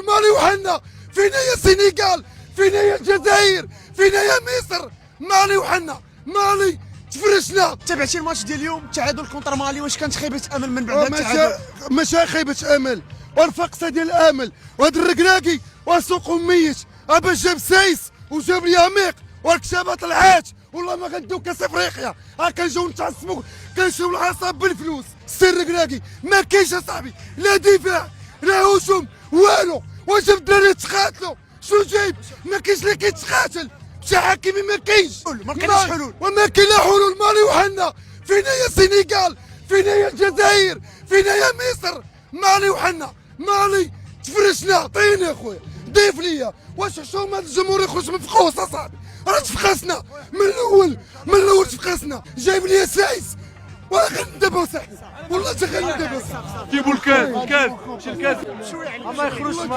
مالي وحنا، فينا يا السنغال، فينا يا الجزائر، فينا يا مصر، مالي وحنا، مالي تفرشنا. تابعتي الماتش ديال اليوم التعادل كونتر مالي، واش كانت خيبه امل من بعد التعادل؟ ماشي خيبه امل، والفقصه ديال الامل، وهاد الركراكي وسوق ميت، ابا جاب سايس وجاب لي عميق والكتابه طلعات، والله ما غندوك كاس افريقيا، ها كنجيو نتعصبوا كنشوفوا العصاب بالفلوس. السر الركراكي ما كاينش اصاحبي، لا دفاع لا هجوم والو، واش جاب الدراري يتقاتلوا؟ شنو جايب؟ ما كاينش اللي كيتقاتل، مشى حكيمي ما كاينش، ما لقيناش حلول، وما كاين لا حلول. مالي وحنا، فينا يا السنغال، فينا يا الجزائر، فينا يا مصر، مالي وحنا، مالي تفرشنا. عطيني يا خويا، ضيف ليا، واش حشومه هذا الجمهور يخرج من فقوس اصاحبي؟ راه تفقسنا من الاول، من الاول تفقسنا، جايب لي سايس ولا غندبوا صاحبي، والله غندبوا. جيبوا الكاس، الكاس شي الكاس الله يخرج.